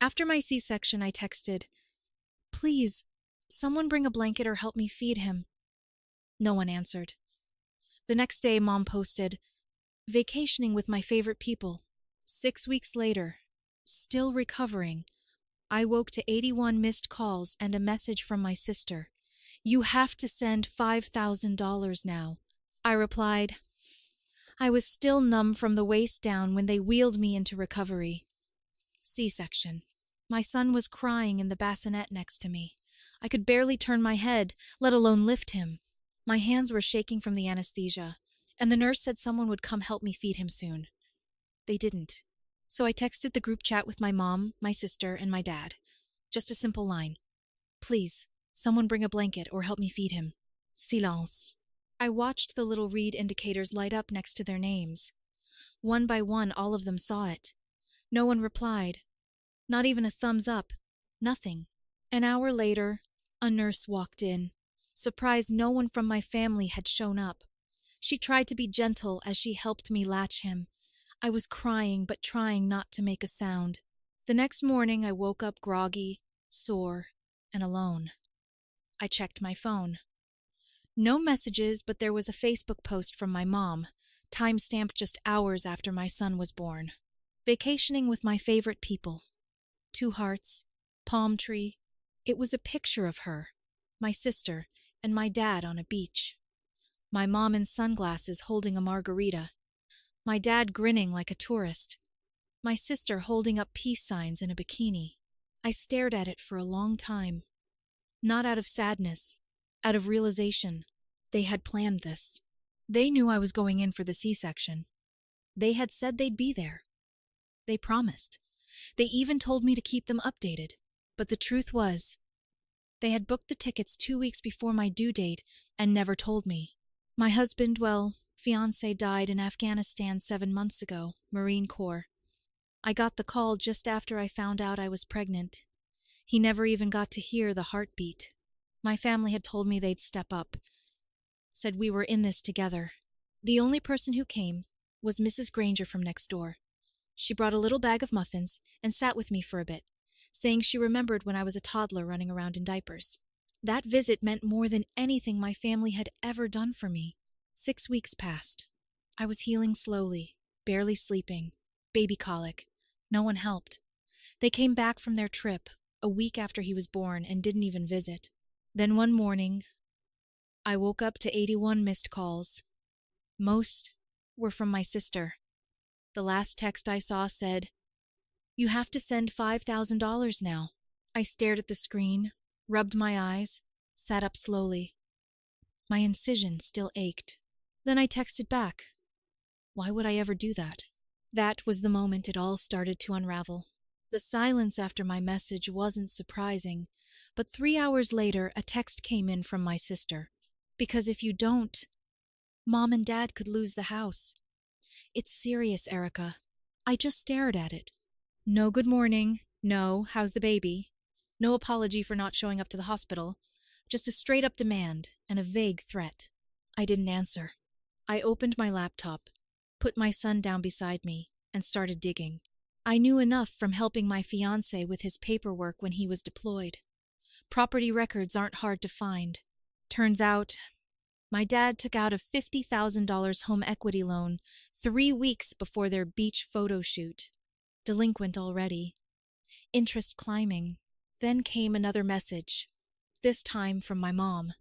After my C-section, I texted, "Please, someone bring a blanket or help me feed him." No one answered. The next day, Mom posted, "Vacationing with my favorite people. 6 weeks later, still recovering. I woke to 81 missed calls and a message from my sister. You have to send $5,000 now." I replied, "I was still numb from the waist down when they wheeled me into recovery." C-section. My son was crying in the bassinet next to me. I could barely turn my head, let alone lift him. My hands were shaking from the anesthesia, and the nurse said someone would come help me feed him soon. They didn't. So I texted the group chat with my mom, my sister, and my dad. Just a simple line. "Please, someone bring a blanket or help me feed him." Silence. I watched the little read indicators light up next to their names. One by one, all of them saw it. No one replied. Not even a thumbs up. Nothing. An hour later, a nurse walked in. Surprised no one from my family had shown up. She tried to be gentle as she helped me latch him. I was crying but trying not to make a sound. The next morning I woke up groggy, sore, and alone. I checked my phone. No messages, but there was a Facebook post from my mom, time-stamped just hours after my son was born. Vacationing with my favorite people. 2 hearts, palm tree. It was a picture of her, my sister, and my dad on a beach. My mom in sunglasses holding a margarita. My dad grinning like a tourist. My sister holding up peace signs in a bikini. I stared at it for a long time. Not out of sadness, out of realization. They had planned this. They knew I was going in for the C-section. They had said they'd be there. They promised. They even told me to keep them updated. But the truth was, they had booked the tickets 2 weeks before my due date and never told me. My husband, fiancé, died in Afghanistan 7 months ago, Marine Corps. I got the call just after I found out I was pregnant. He never even got to hear the heartbeat. My family had told me they'd step up. Said we were in this together. The only person who came was Mrs. Granger from next door. She brought a little bag of muffins and sat with me for a bit, saying she remembered when I was a toddler running around in diapers. That visit meant more than anything my family had ever done for me. 6 weeks passed. I was healing slowly, barely sleeping, baby colic. No one helped. They came back from their trip a week after he was born and didn't even visit. Then one morning, I woke up to 81 missed calls. Most were from my sister. The last text I saw said, "You have to send $5,000 now." I stared at the screen, rubbed my eyes, sat up slowly. My incision still ached. Then I texted back. Why would I ever do that? That was the moment it all started to unravel. The silence after my message wasn't surprising, but 3 hours later a text came in from my sister. "Because if you don't, Mom and Dad could lose the house. It's serious, Erica." I just stared at it. No good morning, no how's the baby, no apology for not showing up to the hospital, just a straight-up demand and a vague threat. I didn't answer. I opened my laptop, put my son down beside me, and started digging. I knew enough from helping my fiancé with his paperwork when he was deployed. Property records aren't hard to find. Turns out, my dad took out a $50,000 home equity loan 3 weeks before their beach photo shoot. Delinquent already. Interest climbing. Then came another message, this time from my mom.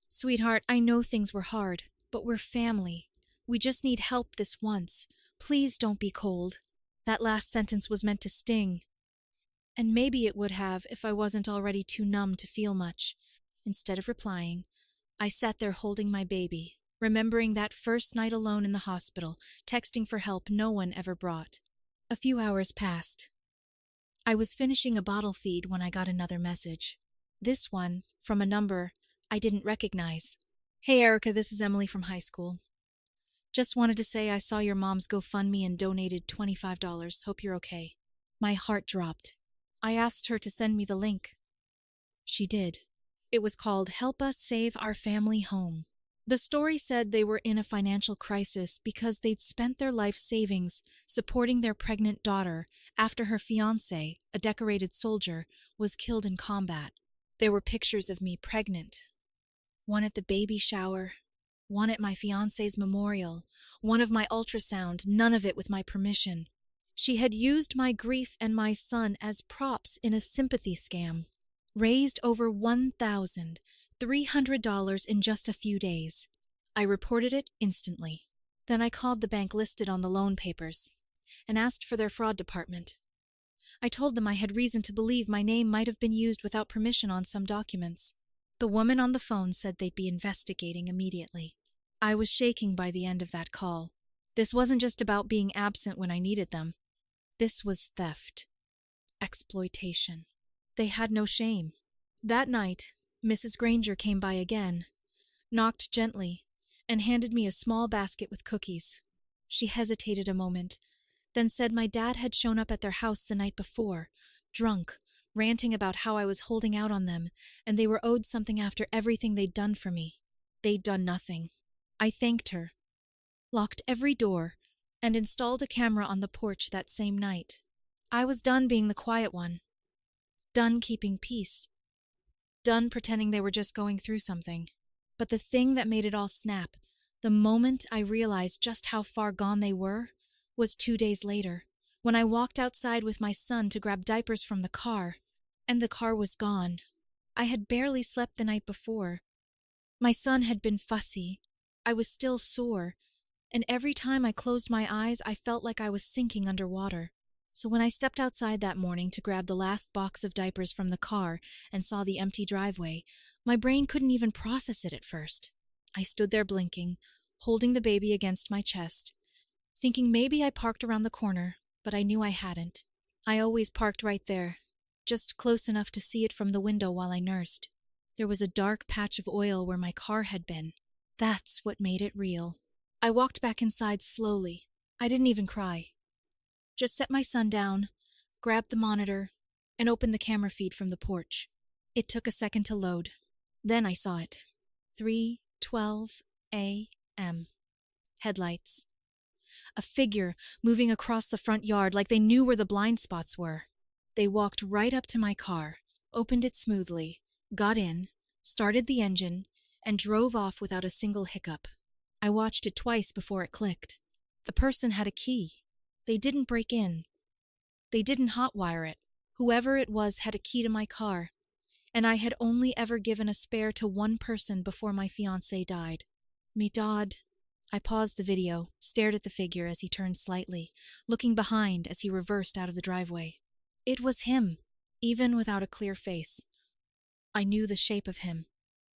"Sweetheart, I know things were hard, but we're family. We just need help this once. Please don't be cold." That last sentence was meant to sting. And maybe it would have if I wasn't already too numb to feel much. Instead of replying, I sat there holding my baby, remembering that first night alone in the hospital, texting for help no one ever brought. A few hours passed. I was finishing a bottle feed when I got another message. This one, from a number I didn't recognize. "Hey Erica, this is Emily from high school. Just wanted to say I saw your mom's GoFundMe and donated $25. Hope you're okay." My heart dropped. I asked her to send me the link. She did. It was called "Help Us Save Our Family Home." The story said they were in a financial crisis because they'd spent their life savings supporting their pregnant daughter after her fiancé, a decorated soldier, was killed in combat. There were pictures of me pregnant. One at the baby shower, one at my fiancé's memorial, one of my ultrasound, none of it with my permission. She had used my grief and my son as props in a sympathy scam. Raised over $1,300 in just a few days. I reported it instantly. Then I called the bank listed on the loan papers and asked for their fraud department. I told them I had reason to believe my name might have been used without permission on some documents. The woman on the phone said they'd be investigating immediately. I was shaking by the end of that call. This wasn't just about being absent when I needed them. This was theft. Exploitation. They had no shame. That night, Mrs. Granger came by again, knocked gently, and handed me a small basket with cookies. She hesitated a moment, then said my dad had shown up at their house the night before, drunk, ranting about how I was holding out on them, and they were owed something after everything they'd done for me. They'd done nothing. I thanked her, locked every door, and installed a camera on the porch that same night. I was done being the quiet one. Done keeping peace. Done pretending they were just going through something. But the thing that made it all snap, the moment I realized just how far gone they were, was 2 days later, when I walked outside with my son to grab diapers from the car, and the car was gone. I had barely slept the night before. My son had been fussy. I was still sore, and every time I closed my eyes, I felt like I was sinking underwater. So when I stepped outside that morning to grab the last box of diapers from the car and saw the empty driveway, my brain couldn't even process it at first. I stood there blinking, holding the baby against my chest, thinking maybe I parked around the corner, but I knew I hadn't. I always parked right there, just close enough to see it from the window while I nursed. There was a dark patch of oil where my car had been. That's what made it real. I walked back inside slowly. I didn't even cry. Just set my son down, grabbed the monitor, and opened the camera feed from the porch. It took a second to load. Then I saw it. 3:12 a.m. Headlights. A figure moving across the front yard like they knew where the blind spots were. They walked right up to my car, opened it smoothly, got in, started the engine, and drove off without a single hiccup. I watched it twice before it clicked. The person had a key. They didn't break in. They didn't hotwire it. Whoever it was had a key to my car, and I had only ever given a spare to one person before my fiancé died. Me dad. I paused the video, stared at the figure as he turned slightly, looking behind as he reversed out of the driveway. It was him, even without a clear face. I knew the shape of him,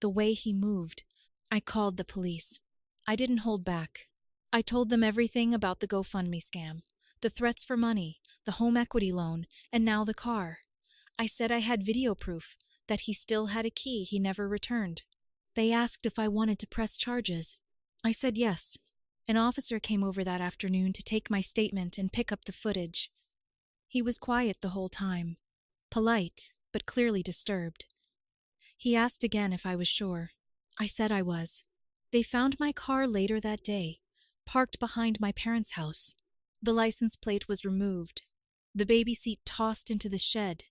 the way he moved. I called the police. I didn't hold back. I told them everything about the GoFundMe scam, the threats for money, the home equity loan, and now the car. I said I had video proof, that he still had a key he never returned. They asked if I wanted to press charges. I said yes. An officer came over that afternoon to take my statement and pick up the footage. He was quiet the whole time, polite, but clearly disturbed. He asked again if I was sure. I said I was. They found my car later that day, parked behind my parents' house. The license plate was removed, the baby seat tossed into the shed,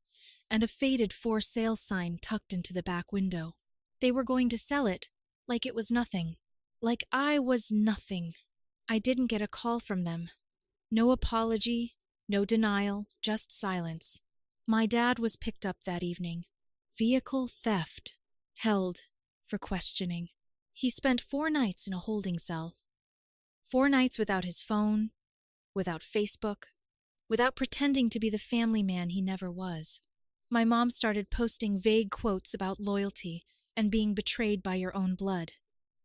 and a faded for sale sign tucked into the back window. They were going to sell it, like it was nothing. Like I was nothing. I didn't get a call from them. No apology, no denial, just silence. My dad was picked up that evening. Vehicle theft. Held for questioning. He spent 4 nights in a holding cell. 4 nights without his phone, without Facebook, without pretending to be the family man he never was. My mom started posting vague quotes about loyalty and being betrayed by your own blood.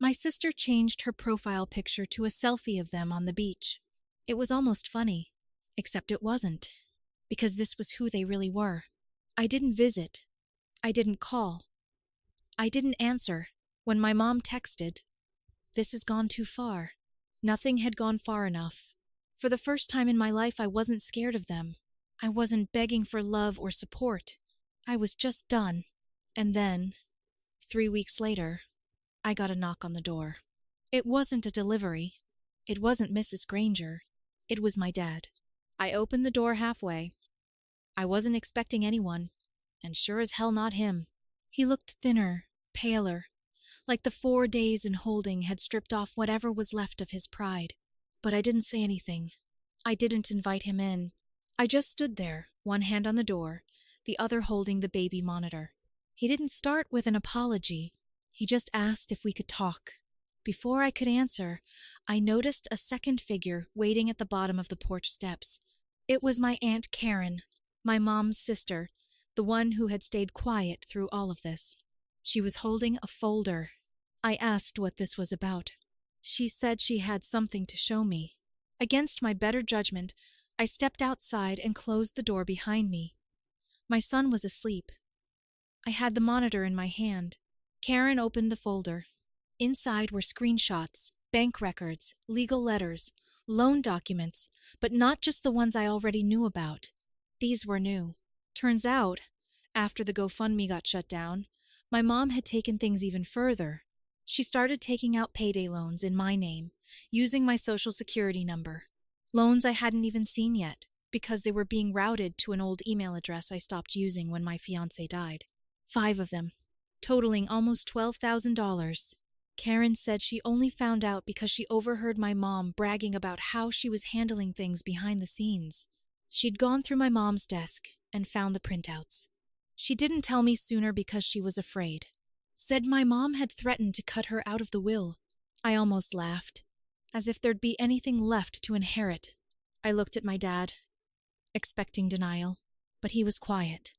My sister changed her profile picture to a selfie of them on the beach. It was almost funny, except it wasn't, because this was who they really were. I didn't visit. I didn't call. I didn't answer when my mom texted, "This has gone too far." Nothing had gone far enough. For the first time in my life, I wasn't scared of them. I wasn't begging for love or support. I was just done. And then, 3 weeks later, I got a knock on the door. It wasn't a delivery. It wasn't Mrs. Granger. It was my dad. I opened the door halfway. I wasn't expecting anyone, and sure as hell not him. He looked thinner, paler, like the 4 days in holding had stripped off whatever was left of his pride. But I didn't say anything. I didn't invite him in. I just stood there, one hand on the door, the other holding the baby monitor. He didn't start with an apology. He just asked if we could talk. Before I could answer, I noticed a second figure waiting at the bottom of the porch steps. It was my Aunt Karen, my mom's sister, the one who had stayed quiet through all of this. She was holding a folder. I asked what this was about. She said she had something to show me. Against my better judgment, I stepped outside and closed the door behind me. My son was asleep. I had the monitor in my hand. Karen opened the folder. Inside were screenshots, bank records, legal letters, loan documents, but not just the ones I already knew about. These were new. Turns out, after the GoFundMe got shut down, my mom had taken things even further. She started taking out payday loans in my name, using my social security number. Loans I hadn't even seen yet, because they were being routed to an old email address I stopped using when my fiancé died. 5 of them, totaling almost $12,000. Karen said she only found out because she overheard my mom bragging about how she was handling things behind the scenes. She'd gone through my mom's desk and found the printouts. She didn't tell me sooner because she was afraid. Said my mom had threatened to cut her out of the will. I almost laughed, as if there'd be anything left to inherit. I looked at my dad, expecting denial, but he was quiet.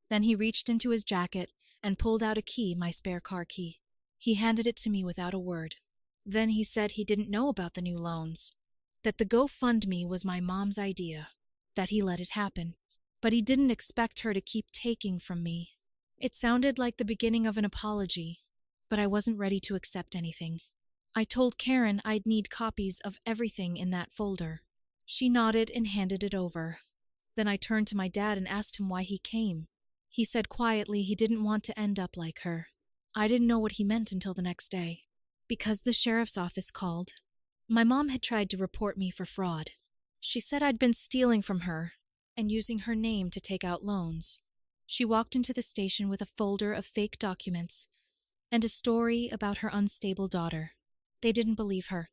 Then he reached into his jacket and pulled out a key, my spare car key. He handed it to me without a word. Then he said he didn't know about the new loans, that the GoFundMe was my mom's idea, that he let it happen, but he didn't expect her to keep taking from me. It sounded like the beginning of an apology, but I wasn't ready to accept anything. I told Karen I'd need copies of everything in that folder. She nodded and handed it over. Then I turned to my dad and asked him why he came. He said quietly he didn't want to end up like her. I didn't know what he meant until the next day. Because the sheriff's office called. My mom had tried to report me for fraud. She said I'd been stealing from her and using her name to take out loans. She walked into the station with a folder of fake documents and a story about her unstable daughter. They didn't believe her.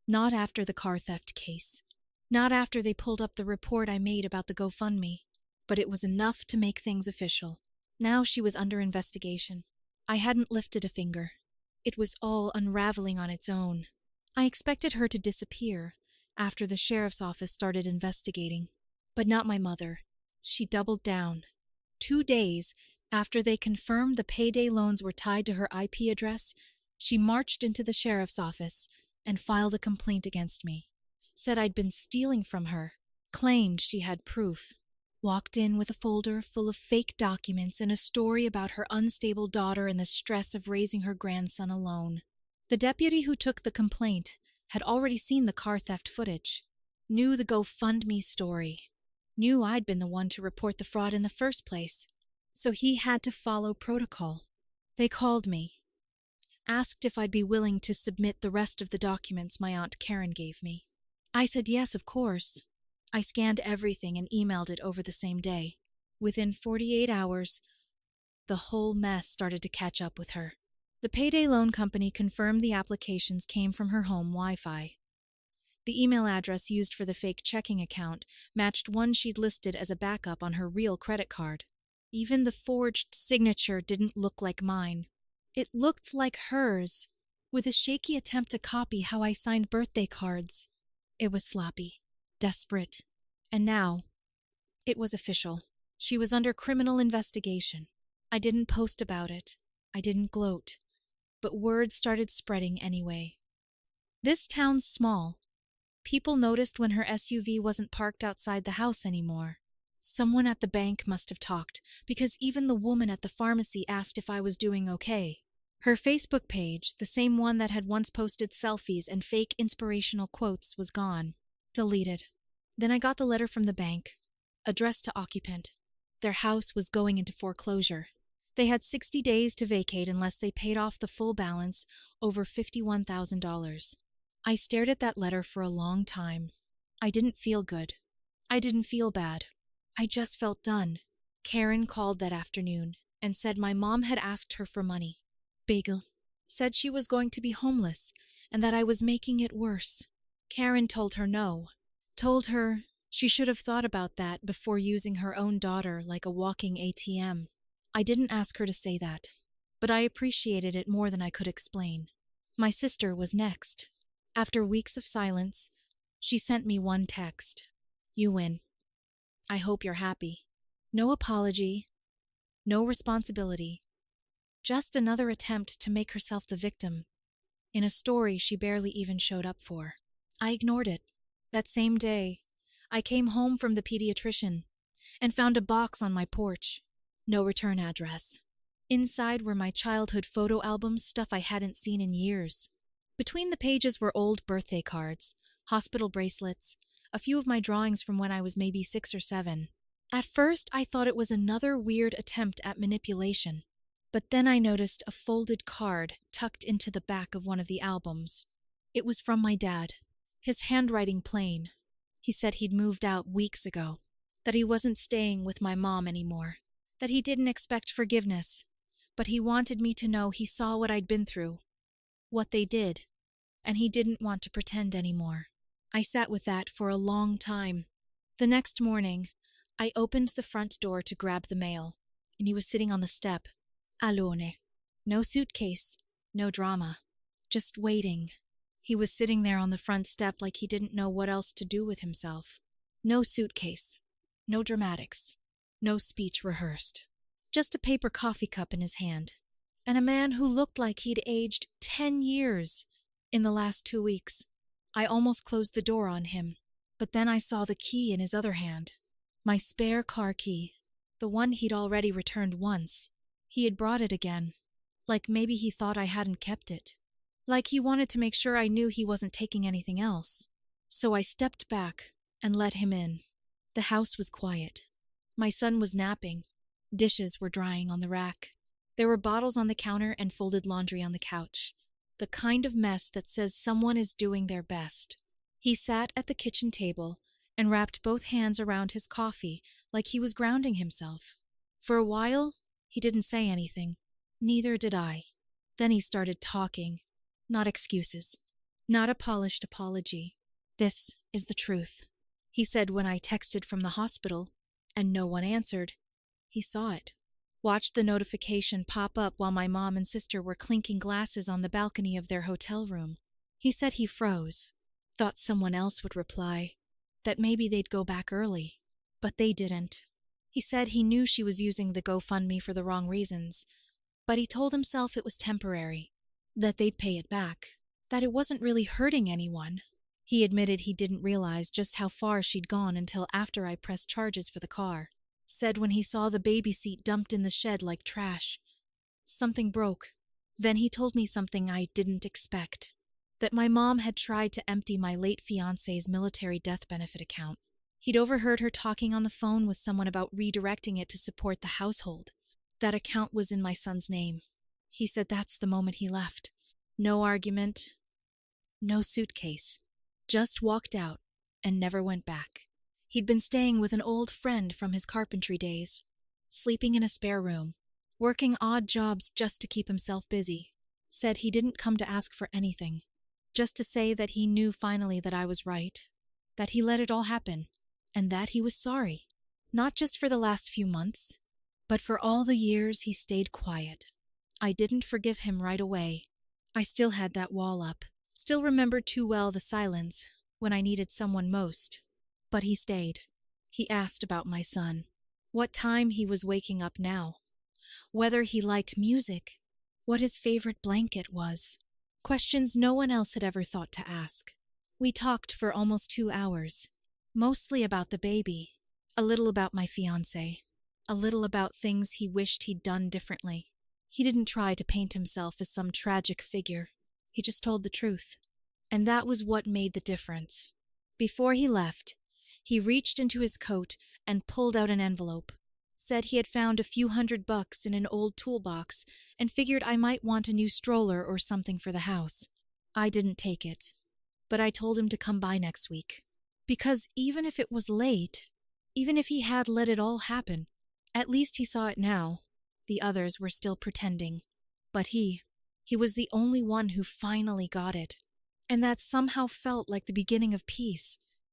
Not after the car theft case. Not after they pulled up the report I made about the GoFundMe. But it was enough to make things official. Now she was under investigation. I hadn't lifted a finger. It was all unraveling on its own. I expected her to disappear after the sheriff's office started investigating. But not my mother. She doubled down. 2 days after they confirmed the payday loans were tied to her IP address, she marched into the sheriff's office and filed a complaint against me. Said I'd been stealing from her. Claimed she had proof. Walked in with a folder full of fake documents and a story about her unstable daughter and the stress of raising her grandson alone. The deputy who took the complaint had already seen the car theft footage. Knew the GoFundMe story. Knew I'd been the one to report the fraud in the first place. So he had to follow protocol. They called me. Asked if I'd be willing to submit the rest of the documents my Aunt Karen gave me. I said yes, of course. I scanned everything and emailed it over the same day. Within 48 hours, the whole mess started to catch up with her. The payday loan company confirmed the applications came from her home Wi-Fi. The email address used for the fake checking account matched one she'd listed as a backup on her real credit card. Even the forged signature didn't look like mine. It looked like hers, with a shaky attempt to copy how I signed birthday cards. It was sloppy, desperate, and now it was official. She was under criminal investigation. I didn't post about it. I didn't gloat. But word started spreading anyway. This town's small. People noticed when her SUV wasn't parked outside the house anymore. Someone at the bank must have talked, because even the woman at the pharmacy asked if I was doing okay. Her Facebook page, the same one that had once posted selfies and fake inspirational quotes, was gone. Deleted. Then I got the letter from the bank, addressed to occupant. Their house was going into foreclosure. They had 60 days to vacate unless they paid off the full balance, over $51,000. I stared at that letter for a long time. I didn't feel good. I didn't feel bad. I just felt done. Karen called that afternoon and said my mom had asked her for money. Bagel said she was going to be homeless and that I was making it worse. Karen told her no. Told her she should have thought about that before using her own daughter like a walking ATM. I didn't ask her to say that, but I appreciated it more than I could explain. My sister was next. After weeks of silence, she sent me one text. You win. I hope you're happy. No apology, no responsibility. Just another attempt to make herself the victim in a story she barely even showed up for. I ignored it. That same day, I came home from the pediatrician and found a box on my porch. No return address. Inside were my childhood photo albums, stuff I hadn't seen in years. Between the pages were old birthday cards, hospital bracelets, a few of my drawings from when I was maybe 6 or 7. At first, I thought it was another weird attempt at manipulation. But then I noticed a folded card tucked into the back of one of the albums. It was from my dad, his handwriting plain. He said he'd moved out weeks ago, that he wasn't staying with my mom anymore, that he didn't expect forgiveness, but he wanted me to know he saw what I'd been through, what they did, and he didn't want to pretend anymore. I sat with that for a long time. The next morning, I opened the front door to grab the mail, and he was sitting on the step. Alone. No suitcase, no drama. Just waiting. He was sitting there on the front step like he didn't know what else to do with himself. No suitcase. No dramatics. No speech rehearsed. Just a paper coffee cup in his hand. And a man who looked like he'd aged 10 years in the last 2 weeks. I almost closed the door on him, but then I saw the key in his other hand. My spare car key. The one he'd already returned once. He had brought it again, like maybe he thought I hadn't kept it, like he wanted to make sure I knew he wasn't taking anything else. So I stepped back and let him in. The house was quiet. My son was napping. Dishes were drying on the rack. There were bottles on the counter and folded laundry on the couch. The kind of mess that says someone is doing their best. He sat at the kitchen table and wrapped both hands around his coffee like he was grounding himself. For a while, he didn't say anything. Neither did I. Then he started talking. Not excuses. Not a polished apology. This is the truth. He said when I texted from the hospital, and no one answered. He saw it. Watched the notification pop up while my mom and sister were clinking glasses on the balcony of their hotel room. He said he froze. Thought someone else would reply. That maybe they'd go back early. But they didn't. He said he knew she was using the GoFundMe for the wrong reasons, but he told himself it was temporary, that they'd pay it back, that it wasn't really hurting anyone. He admitted he didn't realize just how far she'd gone until after I pressed charges for the car. Said when he saw the baby seat dumped in the shed like trash. Something broke. Then he told me something I didn't expect, that my mom had tried to empty my late fiancé's military death benefit account. He'd overheard her talking on the phone with someone about redirecting it to support the household. That account was in my son's name. He said that's the moment he left. No argument, no suitcase. Just walked out and never went back. He'd been staying with an old friend from his carpentry days, sleeping in a spare room, working odd jobs just to keep himself busy. Said he didn't come to ask for anything, just to say that he knew finally that I was right, that he let it all happen. And that he was sorry, not just for the last few months, but for all the years he stayed quiet. I didn't forgive him right away. I still had that wall up, still remembered too well the silence when I needed someone most. But he stayed. He asked about my son, what time he was waking up now, whether he liked music, what his favorite blanket was. Questions no one else had ever thought to ask. We talked for almost 2 hours. Mostly about the baby, a little about my fiancé, a little about things he wished he'd done differently. He didn't try to paint himself as some tragic figure. He just told the truth. And that was what made the difference. Before he left, he reached into his coat and pulled out an envelope. Said he had found a few $100 in an old toolbox and figured I might want a new stroller or something for the house. I didn't take it, but I told him to come by next week. Because even if it was late, even if he had let it all happen, at least he saw it now. The others were still pretending. But he was the only one who finally got it. And that somehow felt like the beginning of peace.